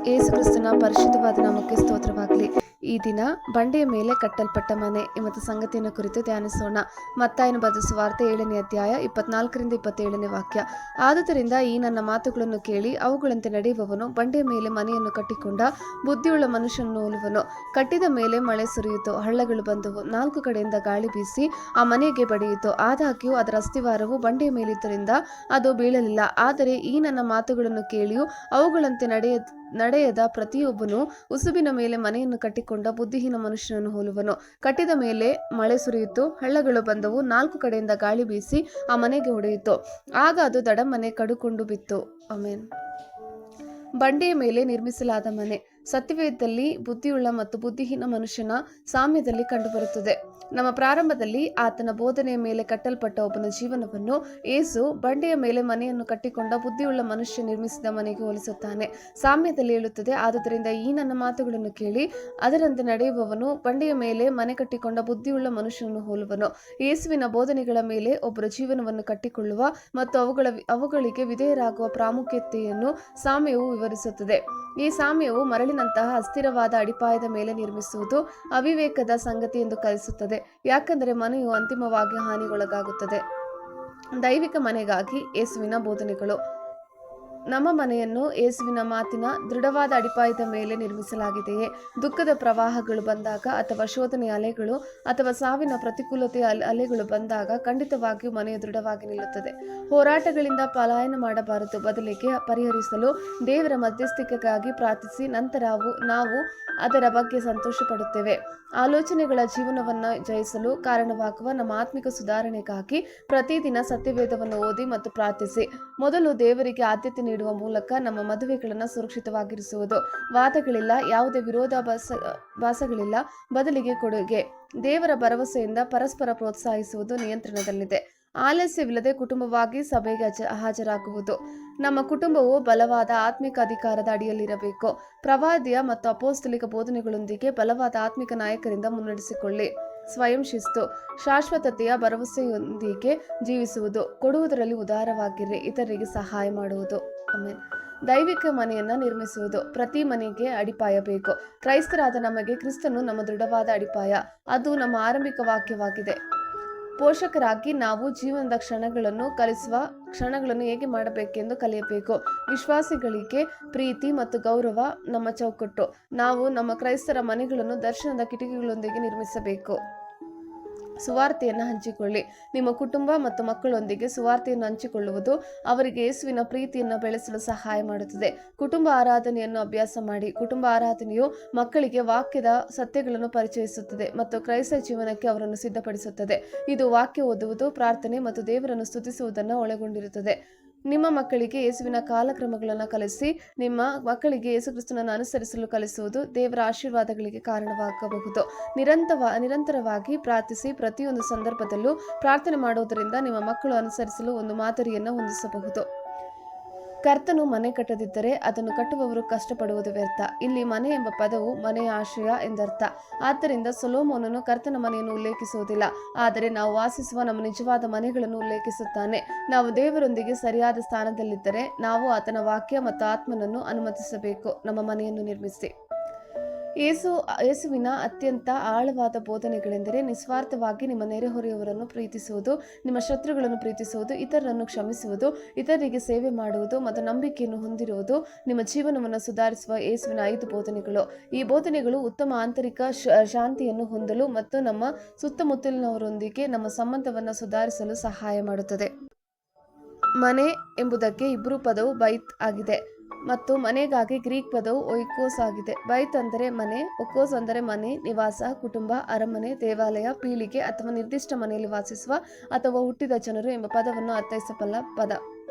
ಯೇಸು ಕ್ರಿಸ್ತನ ಪರಿಶುದ್ಧವಾದ ನಾಮಕ್ಕೆ ಸ್ತೋತ್ರವಾಗಲಿ. ಈ ದಿನ ಬಂಡೆಯ ಮೇಲೆ ಕಟ್ಟಲ್ಪಟ್ಟ ಮನೆ ಎಂಬ ಸಂಗತಿಯನ್ನು ಕುರಿತು ಧ್ಯಾನಿಸೋಣ. ಮತ್ತಾಯನ ಬರೆದ ಸುವಾರ್ತೆ 7ನೇ ಅಧ್ಯಾಯ 24-27 ವಾಕ್ಯ. ಆದುದರಿಂದ ಈ ನನ್ನ ಮಾತುಗಳನ್ನು ಕೇಳಿ ಅವುಗಳಂತೆ ನಡೆಯುವವನು ಬಂಡೆಯ ಮೇಲೆ ಮನೆಯನ್ನು ಕಟ್ಟಿಕೊಂಡ ಬುದ್ಧಿಯುಳ್ಳ ಮನುಷ್ಯನನ್ನು ಹೋಲುವನು. ಕಟ್ಟಿದ ಮೇಲೆ ಮಳೆ ಸುರಿಯಿತು, ಹಳ್ಳಗಳು ಬಂದವು, 4 ಕಡೆಯಿಂದ ಗಾಳಿ ಬೀಸಿ ಆ ಮನೆಗೆ ಬಡಿಯಿತು. ಆದಾಗ್ಯೂ ಅದರ ಅಸ್ತಿವಾರವು ಬಂಡೆಯ ಮೇಲಿದ್ದರಿಂದ ಅದು ಬೀಳಲಿಲ್ಲ. ಆದರೆ ಈ ನನ್ನ ಮಾತುಗಳನ್ನು ಕೇಳಿಯೂ ಅವುಗಳಂತೆ ನಡೆಯದ ಪ್ರತಿಯೊಬ್ಬನು ಉಸುಬಿನ ಮೇಲೆ ಮನೆಯನ್ನು ಕಟ್ಟಿಕೊಂಡ ಬುದ್ಧಿಹೀನ ಮನುಷ್ಯನನ್ನು ಹೋಲುವನು. ಕಟ್ಟಿದ ಮೇಲೆ ಮಳೆ ಸುರಿಯಿತು, ಹಳ್ಳಗಳು ಬಂದವು, 4 ಕಡೆಯಿಂದ ಗಾಳಿ ಬೀಸಿ ಆ ಮನೆಗೆ ಹೊಡೆಯಿತು. ಆಗ ಅದು ದಡಮನೆ ಕಡುಕೊಂಡು ಬಿತ್ತು. ಆಮೆನ್. ಬಂಡೆಯ ಮೇಲೆ ನಿರ್ಮಿಸಲಾದ ಮನೆ ಸತ್ಯವೇದದಲ್ಲಿ ಬುದ್ಧಿಯುಳ್ಳ ಮತ್ತು ಬುದ್ಧಿಹೀನ ಮನುಷ್ಯನ ಸಾಮ್ಯದಲ್ಲಿ ಕಂಡುಬರುತ್ತದೆ. ನಮ್ಮ ಪ್ರಾರಂಭದಲ್ಲಿ ಆತನ ಬೋಧನೆಯ ಮೇಲೆ ಕಟ್ಟಲ್ಪಟ್ಟ ಒಬ್ಬನ ಜೀವನವನ್ನು ಯೇಸು ಬಂಡೆಯ ಮೇಲೆ ಮನೆಯನ್ನು ಕಟ್ಟಿಕೊಂಡ ಬುದ್ಧಿಯುಳ್ಳ ಮನುಷ್ಯ ನಿರ್ಮಿಸಿದ ಮನೆಗೆ ಹೋಲಿಸುತ್ತಾನೆ. ಸಾಮ್ಯದಲ್ಲಿ ಹೇಳುತ್ತದೆ, ಆದುದರಿಂದ ಈ ನನ್ನ ಮಾತುಗಳನ್ನು ಕೇಳಿ ಅದರಂತೆ ನಡೆಯುವವನು ಬಂಡೆಯ ಮೇಲೆ ಮನೆ ಕಟ್ಟಿಕೊಂಡ ಬುದ್ಧಿಯುಳ್ಳ ಮನುಷ್ಯನನ್ನು ಹೋಲುವನು. ಯೇಸುವಿನ ಬೋಧನೆಗಳ ಮೇಲೆ ಒಬ್ಬರ ಜೀವನವನ್ನು ಕಟ್ಟಿಕೊಳ್ಳುವ ಮತ್ತು ಅವುಗಳಿಗೆ ವಿಧೇಯರಾಗುವ ಪ್ರಾಮುಖ್ಯತೆಯನ್ನು ಸಾಮ್ಯವು ವಿವರಿಸುತ್ತದೆ. ಈ ಸಾಮ್ಯವು ಮರಳಿನಂತಹ ಅಸ್ಥಿರವಾದ ಅಡಿಪಾಯದ ಮೇಲೆ ನಿರ್ಮಿಸುವುದು ಅವಿವೇಕದ ಸಂಗತಿ ಎಂದು ಕಲಿಸುತ್ತದೆ. ಯಾಕೆಂದರೆ ಮನೆಯು ಅಂತಿಮವಾಗಿ ಹಾನಿಗೊಳಗಾಗುತ್ತದೆ. ದೈವಿಕ ಮನೆಗಾಗಿ ಯೇಸುವಿನ ಬೋಧನೆಗಳು. ನಮ್ಮ ಮನೆಯನ್ನು ಯೇಸುವಿನ ಮಾತಿನ ದೃಢವಾದ ಅಡಿಪಾಯದ ಮೇಲೆ ನಿರ್ಮಿಸಲಾಗಿದೆಯೇ? ದುಃಖದ ಪ್ರವಾಹಗಳು ಬಂದಾಗ ಅಥವಾ ಶೋಧನೆಯ ಅಲೆಗಳು ಅಥವಾ ಸಾವಿನ ಪ್ರತಿಕೂಲತೆಯ ಅಲೆಗಳು ಬಂದಾಗ ಖಂಡಿತವಾಗಿಯೂ ಮನೆಯು ದೃಢವಾಗಿ ನಿಲ್ಲುತ್ತದೆ. ಹೋರಾಟಗಳಿಂದ ಪಲಾಯನ ಮಾಡಬಾರದು, ಬದಲಿಗೆ ಪರಿಹರಿಸಲು ದೇವರ ಮಧ್ಯಸ್ಥಿಕೆಗಾಗಿ ಪ್ರಾರ್ಥಿಸಿ ನಂತರ ನಾವು ಅದರ ಬಗ್ಗೆ ಸಂತೋಷ ಪಡುತ್ತೇವೆ. ಆಲೋಚನೆಗಳ ಜೀವನವನ್ನು ಜಯಿಸಲು ಕಾರಣವಾಗುವ ನಮ್ಮ ಆತ್ಮಿಕ ಸುಧಾರಣೆಗಾಗಿ ಪ್ರತಿದಿನ ಸತ್ಯವೇದವನ್ನು ಓದಿ ಮತ್ತು ಪ್ರಾರ್ಥಿಸಿ. ಮೊದಲು ದೇವರಿಗೆ ಆದ್ಯತೆ ನೀಡುವ ಮೂಲಕ ನಮ್ಮ ಮದುವೆಗಳನ್ನು ಸುರಕ್ಷಿತವಾಗಿರಿಸುವುದು. ವಾದಗಳಿಲ್ಲ, ಯಾವುದೇ ವಿರೋಧಾಭಾಸಗಳಿಲ್ಲ, ಬದಲಿಗೆ ಕೊಡುಗೆ. ದೇವರ ಭರವಸೆಯಿಂದ ಪರಸ್ಪರ ಪ್ರೋತ್ಸಾಹಿಸುವುದು ನಿಯಂತ್ರಣದಲ್ಲಿದೆ. ಆಲಸ್ಯವಿಲ್ಲದೆ ಕುಟುಂಬವಾಗಿ ಸಭೆಗೆ ಹಾಜರಾಗುವುದು. ನಮ್ಮ ಕುಟುಂಬವು ಬಲವಾದ ಆತ್ಮಿಕ ಅಧಿಕಾರದ ಅಡಿಯಲ್ಲಿರಬೇಕು. ಪ್ರವಾದಿಯ ಮತ್ತು ಅಪೋಸ್ತಲಿಕ ಬೋಧನೆಗಳೊಂದಿಗೆ ಬಲವಾದ ಆತ್ಮಿಕ ನಾಯಕರಿಂದ ಮುನ್ನಡೆಸಿಕೊಳ್ಳಿ. ಸ್ವಯಂ ಶಿಸ್ತು. ಶಾಶ್ವತತೆಯ ಭರವಸೆಯೊಂದಿಗೆ ಜೀವಿಸುವುದು. ಕೊಡುವುದರಲ್ಲಿ ಉದಾರವಾಗಿರಿ. ಇತರರಿಗೆ ಸಹಾಯ ಮಾಡುವುದು. ಆಮೆನ್. ದೈವಿಕ ಮನೆಯನ್ನು ನಿರ್ಮಿಸುವುದು. ಪ್ರತಿ ಮನೆಗೆ ಅಡಿಪಾಯ ಬೇಕು. ಕ್ರೈಸ್ತರಾದ ನಮಗೆ ಕ್ರಿಸ್ತನು ನಮ್ಮ ದೃಢವಾದ ಅಡಿಪಾಯ. ಅದು ನಮ್ಮ ಆರಂಭಿಕ ವಾಕ್ಯವಾಗಿದೆ. ಪೋಷಕರಾಗಿ ನಾವು ಜೀವನದ ಕ್ಷಣಗಳನ್ನು ಹೇಗೆ ಮಾಡಬೇಕೆಂದು ಕಲಿಯಬೇಕು. ವಿಶ್ವಾಸಿಗಳಿಗೆ ಪ್ರೀತಿ ಮತ್ತು ಗೌರವ ನಮ್ಮ ಚೌಕಟ್ಟು. ನಾವು ನಮ್ಮ ಕ್ರೈಸ್ತರ ಮನೆಗಳನ್ನು ದರ್ಶನದ ಕಿಟಕಿಗಳೊಂದಿಗೆ ನಿರ್ಮಿಸಬೇಕು. ಸುವಾರ್ತೆಯನ್ನು ಹಂಚಿಕೊಳ್ಳಿ. ನಿಮ್ಮ ಕುಟುಂಬ ಮತ್ತು ಮಕ್ಕಳೊಂದಿಗೆ ಸುವಾರ್ತೆಯನ್ನು ಹಂಚಿಕೊಳ್ಳುವುದು ಅವರಿಗೆ ಯೇಸುವಿನ ಪ್ರೀತಿಯನ್ನು ಬೆಳೆಸಲು ಸಹಾಯ ಮಾಡುತ್ತದೆ. ಕುಟುಂಬ ಆರಾಧನೆಯನ್ನು ಅಭ್ಯಾಸ ಮಾಡಿ. ಕುಟುಂಬ ಆರಾಧನೆಯು ಮಕ್ಕಳಿಗೆ ವಾಕ್ಯದ ಸತ್ಯಗಳನ್ನು ಪರಿಚಯಿಸುತ್ತದೆ ಮತ್ತು ಕ್ರೈಸ್ತ ಜೀವನಕ್ಕೆ ಅವರನ್ನು ಸಿದ್ಧಪಡಿಸುತ್ತದೆ. ಇದು ವಾಕ್ಯ ಓದುವುದು, ಪ್ರಾರ್ಥನೆ ಮತ್ತು ದೇವರನ್ನು ಸ್ತುತಿಸುವುದನ್ನು ಒಳಗೊಂಡಿರುತ್ತದೆ. ನಿಮ್ಮ ಮಕ್ಕಳಿಗೆ ಯೇಸುವಿನ ಕಾಲಕ್ರಮಗಳನ್ನು ಕಲಿಸಿ. ನಿಮ್ಮ ಮಕ್ಕಳಿಗೆ ಯೇಸು ಕ್ರಿಸ್ತನನ್ನು ಅನುಸರಿಸಲು ಕಲಿಸುವುದು ದೇವರ ಆಶೀರ್ವಾದಗಳಿಗೆ ಕಾರಣವಾಗಬಹುದು. ನಿರಂತರವಾಗಿ ಪ್ರಾರ್ಥಿಸಿ. ಪ್ರತಿಯೊಂದು ಸಂದರ್ಭದಲ್ಲೂ ಪ್ರಾರ್ಥನೆ ಮಾಡುವುದರಿಂದ ನಿಮ್ಮ ಮಕ್ಕಳು ಅನುಸರಿಸಲು ಒಂದು ಮಾದರಿಯನ್ನು ಹೊಂದಿಸಬಹುದು. ಕರ್ತನು ಮನೆ ಕಟ್ಟದಿದ್ದರೆ ಅದನ್ನು ಕಟ್ಟುವವರು ಕಷ್ಟಪಡುವುದು ವ್ಯರ್ಥ. ಇಲ್ಲಿ ಮನೆ ಎಂಬ ಪದವು ಮನೆಯ ಆಶ್ರಯ ಎಂದರ್ಥ. ಆದ್ದರಿಂದ ಸೊಲೊಮೋನನು ಕರ್ತನ ಮನೆಯನ್ನು ಉಲ್ಲೇಖಿಸುವುದಿಲ್ಲ, ಆದರೆ ನಾವು ವಾಸಿಸುವ ನಮ್ಮ ನಿಜವಾದ ಮನೆಗಳನ್ನು ಉಲ್ಲೇಖಿಸುತ್ತಾನೆ. ನಾವು ದೇವರೊಂದಿಗೆ ಸರಿಯಾದ ಸ್ಥಾನದಲ್ಲಿದ್ದರೆ ನಾವು ಆತನ ವಾಕ್ಯ ಮತ್ತು ಆತ್ಮನನ್ನು ಅನುಮತಿಸಬೇಕು. ನಮ್ಮ ಮನೆಯನ್ನು ನಿರ್ಮಿಸಿ. ಯೇಸುವಿನ ಅತ್ಯಂತ ಆಳವಾದ ಬೋಧನೆಗಳೆಂದರೆ ನಿಸ್ವಾರ್ಥವಾಗಿ ನಿಮ್ಮ ನೆರೆಹೊರೆಯವರನ್ನು ಪ್ರೀತಿಸುವುದು, ನಿಮ್ಮ ಶತ್ರುಗಳನ್ನು ಪ್ರೀತಿಸುವುದು, ಇತರರನ್ನು ಕ್ಷಮಿಸುವುದು, ಇತರರಿಗೆ ಸೇವೆ ಮಾಡುವುದು ಮತ್ತು ನಂಬಿಕೆಯನ್ನು ಹೊಂದಿರುವುದು ನಿಮ್ಮ ಜೀವನವನ್ನು ಸುಧಾರಿಸುವ ಯೇಸುವಿನ 5 ಬೋಧನೆಗಳು. ಈ ಬೋಧನೆಗಳು ಉತ್ತಮ ಆಂತರಿಕ ಶಾಂತಿಯನ್ನು ಹೊಂದಲು ಮತ್ತು ನಮ್ಮ ಸುತ್ತಮುತ್ತಲಿನವರೊಂದಿಗೆ ನಮ್ಮ ಸಂಬಂಧವನ್ನು ಸುಧಾರಿಸಲು ಸಹಾಯ ಮಾಡುತ್ತದೆ. ಮನೆ ಎಂಬುದಕ್ಕೆ ಇಬ್ರೂ ಪದವು ಬೈತ್ ಆಗಿದೆ ಮತ್ತು ಮನೆಗಾಗಿ ಗ್ರೀಕ್ ಪದವು ಒಯ್ಕೋಸ್ ಆಗಿದೆ. ಬೈತ್ ಅಂದರೆ ಮನೆ, ಒಕೋಸ್ ಅಂದರೆ ಮನೆ, ನಿವಾಸ, ಕುಟುಂಬ, ಅರಮನೆ, ದೇವಾಲಯ, ಪೀಳಿಗೆ ಅಥವಾ ನಿರ್ದಿಷ್ಟ ಮನೆಯಲ್ಲಿ ವಾಸಿಸುವ ಅಥವಾ ಹುಟ್ಟಿದ ಜನರು ಎಂಬ ಪದವನ್ನು ಅರ್ಥೈಸಬಲ್ಲ ಪದ.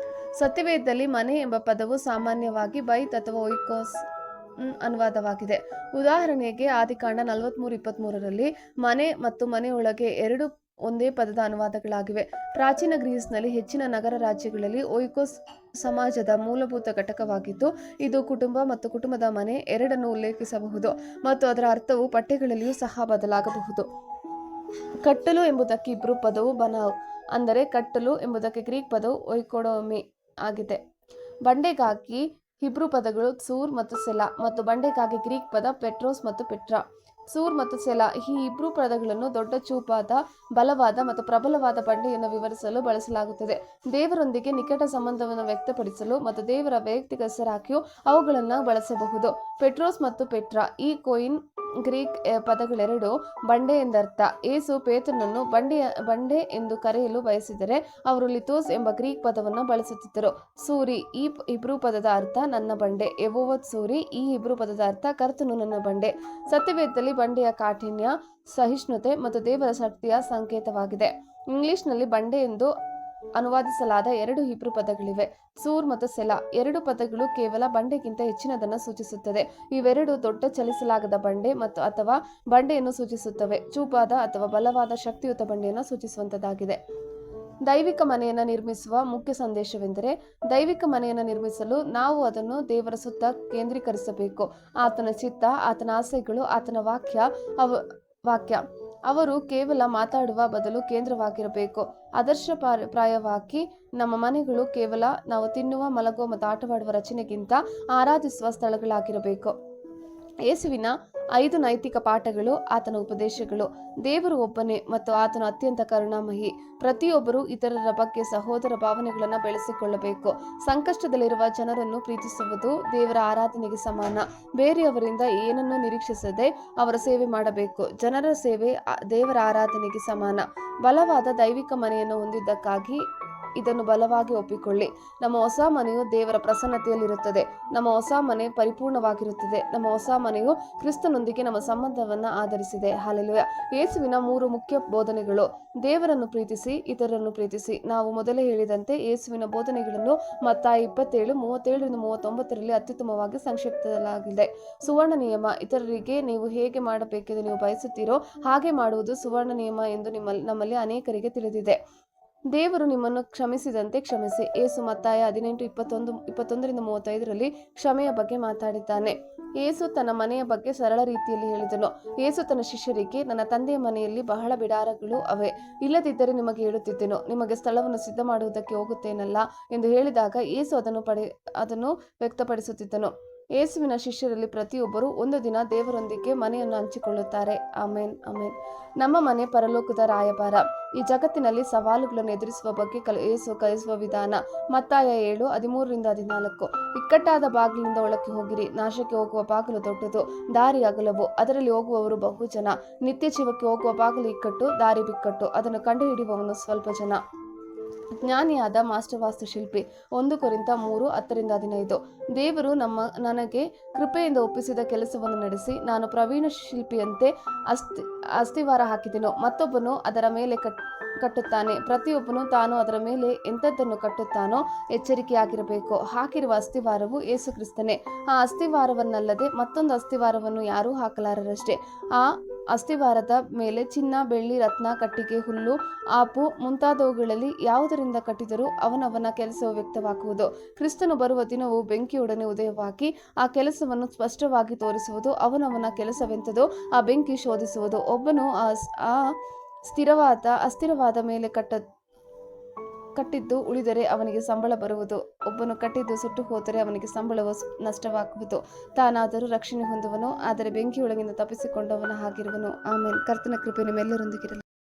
ಸತ್ಯವೇದದಲ್ಲಿ ಮನೆ ಎಂಬ ಪದವು ಸಾಮಾನ್ಯವಾಗಿ ಬೈತ್ ಅಥವಾ ಒಯ್ಕೋಸ್ ಅನುವಾದವಾಗಿದೆ. ಉದಾಹರಣೆಗೆ ಆದಿಕಾಂಡ 43:23 ಮನೆ ಮತ್ತು ಮನೆಯೊಳಗೆ ಎರಡು ಒಂದೇ ಪದದ ಅನುವಾದಗಳಾಗಿವೆ. ಪ್ರಾಚೀನ ಗ್ರೀಸ್ನಲ್ಲಿ ಹೆಚ್ಚಿನ ನಗರ ರಾಜ್ಯಗಳಲ್ಲಿ ಒಯ್ಕೋಸ್ ಸಮಾಜದ ಮೂಲಭೂತ ಘಟಕವಾಗಿದ್ದು, ಇದು ಕುಟುಂಬ ಮತ್ತು ಕುಟುಂಬದ ಮನೆ ಎರಡನ್ನು ಉಲ್ಲೇಖಿಸಬಹುದು ಮತ್ತು ಅದರ ಅರ್ಥವು ಪಠ್ಯಗಳಲ್ಲಿಯೂ ಸಹ ಬದಲಾಗಬಹುದು. ಕಟ್ಟಲು ಎಂಬುದಕ್ಕೆ ಇಬ್ರೂ ಪದವು ಬನಾವ್ ಅಂದರೆ ಕಟ್ಟಲು ಎಂಬುದಕ್ಕೆ ಗ್ರೀಕ್ ಪದವು ಒಯ್ಕೊಡೊಮಿ ಆಗಿದೆ. ಬಂಡೆಗಾಗಿ ಹಿಬ್ರೂ ಪದಗಳು tsur ಮತ್ತು ಸೆಲಾ ಮತ್ತು ಬಂಡೆಗಾಗಿ ಗ್ರೀಕ್ ಪದ ಪೆಟ್ರೋಸ್ ಮತ್ತು ಪೆಟ್ರಾ. tsur ಮತ್ತು ಸೆಲಾ ಈ ಇಬ್ರು ಪದಗಳನ್ನು ದೊಡ್ಡ ಚೂಪಾದ ಬಲವಾದ ಮತ್ತು ಪ್ರಬಲವಾದ ಬಂಡೆಯನ್ನು ವಿವರಿಸಲು ಬಳಸಲಾಗುತ್ತದೆ. ದೇವರೊಂದಿಗೆ ನಿಕಟ ಸಂಬಂಧವನ್ನು ವ್ಯಕ್ತಪಡಿಸಲು ಮತ್ತು ದೇವರ ವೈಯಕ್ತಿಕ ಹೆಸರಾಗಿಯೂ ಅವುಗಳನ್ನು ಬಳಸಬಹುದು. ಪೆಟ್ರೋಸ್ ಮತ್ತು ಪೆಟ್ರಾ ಈ ಕೊಯಿನ್ ಗ್ರೀಕ್ ಪದಗಳೆರಡು ಬಂಡೆ ಎಂದರ್ಥ. ಯೇಸು ಪೇತ್ರನನ್ನು ಬಂಡೆ ಎಂದು ಕರೆಯಲು ಬಯಸಿದರೆ ಅವರು ಲಿಥೋಸ್ ಎಂಬ ಗ್ರೀಕ್ ಪದವನ್ನು ಬಳಸುತ್ತಿದ್ದರು. ಸೂರಿ ಈ ಇಬ್ರು ಪದದ ಅರ್ಥ ನನ್ನ ಬಂಡೆ. ಯೆಹೋವ ಸೂರಿ ಈ ಇಬ್ರು ಪದದ ಅರ್ಥ ಕರ್ತನು ನನ್ನ ಬಂಡೆ. ಸತ್ಯವೇದದಲ್ಲಿ ಬಂಡೆಯ ಕಾಠಿಣ್ಯ, ಸಹಿಷ್ಣುತೆ ಮತ್ತು ದೇವರ ಶಕ್ತಿಯ ಸಂಕೇತವಾಗಿದೆ. ಇಂಗ್ಲಿಷ್ನಲ್ಲಿ ಬಂಡೆ ಎಂದು ಅನುವಾದಿಸಲಾದ ಎರಡು ಹಿಬ್ರು ಪದಗಳಿವೆ, tsur ಮತ್ತು ಸೆಲಾ. ಎರಡು ಪದಗಳು ಕೇವಲ ಬಂಡೆಗಿಂತ ಹೆಚ್ಚಿನದನ್ನು ಸೂಚಿಸುತ್ತದೆ. ಇವೆರಡು ದೊಡ್ಡ ಚಲಿಸಲಾಗದ ಬಂಡೆ ಮತ್ತು ಅಥವಾ ಬಂಡೆಯನ್ನು ಸೂಚಿಸುತ್ತವೆ. ಚೂಪಾದ ಅಥವಾ ಬಲವಾದ ಶಕ್ತಿಯುತ ಬಂಡೆಯನ್ನು ಸೂಚಿಸುವಂತದ್ದಾಗಿದೆ. ದೈವಿಕ ಮನೆಯನ್ನು ನಿರ್ಮಿಸುವ ಮುಖ್ಯ ಸಂದೇಶವೆಂದರೆ ದೈವಿಕ ಮನೆಯನ್ನು ನಿರ್ಮಿಸಲು ನಾವು ಅದನ್ನು ದೇವರ ಸುತ್ತ ಕೇಂದ್ರೀಕರಿಸಬೇಕು. ಆತನ ಚಿತ್ತ, ಆತನ ಆಸೆಗಳು, ಆತನ ವಾಕ್ಯ ಅವರು ಕೇವಲ ಮಾತಾಡುವ ಬದಲು ಕೇಂದ್ರವಾಗಿರಬೇಕು. ಆದರ್ಶಪ್ರಾಯವಾಗಿ ನಮ್ಮ ಮನೆಗಳು ಕೇವಲ ನಾವು ತಿನ್ನುವ, ಮಲಗುವ ಮತ್ತು ಆಟವಾಡುವ ರಚನೆಗಿಂತ ಆರಾಧಿಸುವ ಸ್ಥಳಗಳಾಗಿರಬೇಕು. ಯೇಸುವಿನ 5 ನೈತಿಕ ಪಾಠಗಳು, ಆತನ ಉಪದೇಶಗಳು. ದೇವರು ಒಬ್ಬನೇ ಮತ್ತು ಆತನು ಅತ್ಯಂತ ಕರುಣಾಮಯಿ. ಪ್ರತಿಯೊಬ್ಬರೂ ಇತರರ ಬಗ್ಗೆ ಸಹೋದರ ಭಾವನೆಗಳನ್ನು ಬೆಳೆಸಿಕೊಳ್ಳಬೇಕು. ಸಂಕಷ್ಟದಲ್ಲಿರುವ ಜನರನ್ನು ಪ್ರೀತಿಸುವುದು ದೇವರ ಆರಾಧನೆಗೆ ಸಮಾನ. ಬೇರೆಯವರಿಂದ ಏನನ್ನೂ ನಿರೀಕ್ಷಿಸದೆ ಅವರ ಸೇವೆ ಮಾಡಬೇಕು. ಜನರ ಸೇವೆ ದೇವರ ಆರಾಧನೆಗೆ ಸಮಾನ. ಬಲವಾದ ದೈವಿಕ ಮನೆಯನ್ನು ಹೊಂದಿದ್ದಕ್ಕಾಗಿ ಇದನ್ನು ಬಲವಾಗಿ ಒಪ್ಪಿಕೊಳ್ಳಿ. ನಮ್ಮ ಹೊಸ ಮನೆಯು ದೇವರ ಪ್ರಸನ್ನತೆಯಲ್ಲಿರುತ್ತದೆ. ನಮ್ಮ ಹೊಸ ಮನೆ ಪರಿಪೂರ್ಣವಾಗಿರುತ್ತದೆ. ನಮ್ಮ ಹೊಸ ಮನೆಯು ಕ್ರಿಸ್ತನೊಂದಿಗೆ ನಮ್ಮ ಸಂಬಂಧವನ್ನು ಆಧರಿಸಿದೆ. ಹಲ್ಲೆಲೂಯಾ. ಯೇಸುವಿನ 3 ಮುಖ್ಯ ಬೋಧನೆಗಳು. ದೇವರನ್ನು ಪ್ರೀತಿಸಿ, ಇತರರನ್ನು ಪ್ರೀತಿಸಿ. ನಾವು ಮೊದಲೇ ಹೇಳಿದಂತೆ ಯೇಸುವಿನ ಬೋಧನೆಗಳನ್ನು ಮತ್ತಾಯ 27:37-39 ಅತ್ಯುತ್ತಮವಾಗಿ ಸಂಕ್ಷಿಪ್ತಲಾಗಿದೆ. ಸುವರ್ಣ ನಿಯಮ. ಇತರರಿಗೆ ನೀವು ಹೇಗೆ ಮಾಡಬೇಕೆಂದು ನೀವು ಬಯಸುತ್ತೀರೋ ಹಾಗೆ ಮಾಡುವುದು ಸುವರ್ಣ ನಿಯಮ ಎಂದು ನಮ್ಮಲ್ಲಿ ಅನೇಕರಿಗೆ ತಿಳಿದಿದೆ. ದೇವರು ನಿಮ್ಮನ್ನು ಕ್ಷಮಿಸಿದಂತೆ ಕ್ಷಮಿಸಿ. ಯೇಸು ಮತ್ತಾಯ 18:21-35 ಕ್ಷಮೆಯ ಬಗ್ಗೆ ಮಾತಾಡಿದ್ದಾನೆ. ಯೇಸು ತನ್ನ ಮನೆಯ ಬಗ್ಗೆ ಸರಳ ರೀತಿಯಲ್ಲಿ ಹೇಳಿದನು. ಯೇಸು ತನ್ನ ಶಿಷ್ಯರಿಗೆ, ನನ್ನ ತಂದೆಯ ಮನೆಯಲ್ಲಿ ಬಹಳ ಬಿಡಾರಗಳು ಅವೆ, ಇಲ್ಲದಿದ್ದರೆ ನಿಮಗೆ ಹೇಳುತ್ತಿದ್ದೆನು, ನಿಮಗೆ ಸ್ಥಳವನ್ನು ಸಿದ್ಧ ಮಾಡುವುದಕ್ಕೆ ಹೋಗುತ್ತೇನಲ್ಲ ಎಂದು ಹೇಳಿದಾಗ ಯೇಸು ಅದನ್ನು ವ್ಯಕ್ತಪಡಿಸುತ್ತಿದ್ದನು. ಯೇಸುವಿನ ಶಿಷ್ಯರಲ್ಲಿ ಪ್ರತಿಯೊಬ್ಬರು ಒಂದು ದಿನ ದೇವರೊಂದಿಗೆ ಮನೆಯನ್ನು ಹಂಚಿಕೊಳ್ಳುತ್ತಾರೆ. ಆಮೇನ್, ಆಮೇನ್. ನಮ್ಮ ಮನೆ ಪರಲೋಕದ ರಾಯಭಾರ. ಈ ಜಗತ್ತಿನಲ್ಲಿ ಸವಾಲುಗಳನ್ನು ಎದುರಿಸುವ ಬಗ್ಗೆ ಯೇಸು ಕಲಿಸುವ ವಿಧಾನ. ಮತ್ತಾಯ 7:13-14 ಇಕ್ಕಟ್ಟಾದ ಬಾಗಿಲಿನಿಂದ ಒಳಕ್ಕೆ ಹೋಗಿರಿ. ನಾಶಕ್ಕೆ ಹೋಗುವ ಬಾಗಿಲು ದೊಡ್ಡದು, ದಾರಿ ಅಗಲವು, ಅದರಲ್ಲಿ ಹೋಗುವವರು ಬಹು ಜನ. ನಿತ್ಯ ಜೀವಕ್ಕೆ ಹೋಗುವ ಬಾಗಿಲು ಇಕ್ಕಟ್ಟು, ದಾರಿ ಬಿಕ್ಕಟ್ಟು, ಅದನ್ನು ಕಂಡುಹಿಡಿಯುವವನು ಸ್ವಲ್ಪ ಜನ. ಜ್ಞಾನಿಯಾದ ಮಾಸ್ಟರ್ ವಾಸ್ತುಶಿಲ್ಪಿ. 1 ಕೊರಿಂಥ 3:10-15 ದೇವರು ನನಗೆ ಕೃಪೆಯಿಂದ ಒಪ್ಪಿಸಿದ ಕೆಲಸವನ್ನು ನಡೆಸಿ ನಾನು ಪ್ರವೀಣ ಶಿಲ್ಪಿಯಂತೆ ಅಸ್ತಿವಾರ ಹಾಕಿದೆನು. ಮತ್ತೊಬ್ಬನು ಅದರ ಮೇಲೆ ಕಟ್ಟುತ್ತಾನೆ. ಪ್ರತಿಯೊಬ್ಬನು ತಾನು ಅದರ ಮೇಲೆ ಎಂಥದ್ದನ್ನು ಕಟ್ಟುತ್ತಾನೋ ಎಚ್ಚರಿಕೆಯಾಗಿರಬೇಕು. ಹಾಕಿರುವ ಅಸ್ತಿವಾರವು ಯೇಸು ಕ್ರಿಸ್ತನೇ. ಆ ಅಸ್ತಿವಾರವನ್ನಲ್ಲದೆ ಮತ್ತೊಂದು ಅಸ್ತಿವಾರವನ್ನು ಯಾರೂ ಹಾಕಲಾರರಷ್ಟೇ. ಆ ಅಸ್ತಿವಾರದ ಮೇಲೆ ಚಿನ್ನ, ಬೆಳ್ಳಿ, ರತ್ನ, ಕಟ್ಟಿಗೆ, ಹುಲ್ಲು, ಆಪು ಮುಂತಾದವುಗಳಲ್ಲಿ ಯಾವುದರಿಂದ ಕಟ್ಟಿದರೂ ಅವನವನ ಕೆಲಸವು ವ್ಯಕ್ತವಾಗುವುದು. ಕ್ರಿಸ್ತನು ಬರುವ ದಿನವು ಬೆಂಕಿಯೊಡನೆ ಉದಯವಾಗಿ ಆ ಕೆಲಸವನ್ನು ಸ್ಪಷ್ಟವಾಗಿ ತೋರಿಸುವುದು. ಅವನವನ ಕೆಲಸವೆಂತದೋ ಆ ಬೆಂಕಿ ಶೋಧಿಸುವುದು. ಒಬ್ಬನು ಆ ಅಸ್ಥಿರವಾದ ಮೇಲೆ ಕಟ್ಟಿದ್ದು ಉಳಿದರೆ ಅವನಿಗೆ ಸಂಬಳ ಬರುವುದು. ಒಬ್ಬನು ಕಟ್ಟಿದ್ದು ಸುಟ್ಟು ಹೋದರೆ ಅವನಿಗೆ ಸಂಬಳವು ನಷ್ಟವಾಗುವುದು. ತಾನಾದರೂ ರಕ್ಷಣೆ ಹೊಂದುವನು, ಆದರೆ ಬೆಂಕಿಯೊಳಗಿಂದ ತಪ್ಪಿಸಿಕೊಂಡವನ ಹಾಗಿರುವನು. ಆಮೇನ್. ಕರ್ತನ ಕೃಪೆ ನಿಮ್ಮೆಲ್ಲರೊಂದಿಗಿರಲಿ.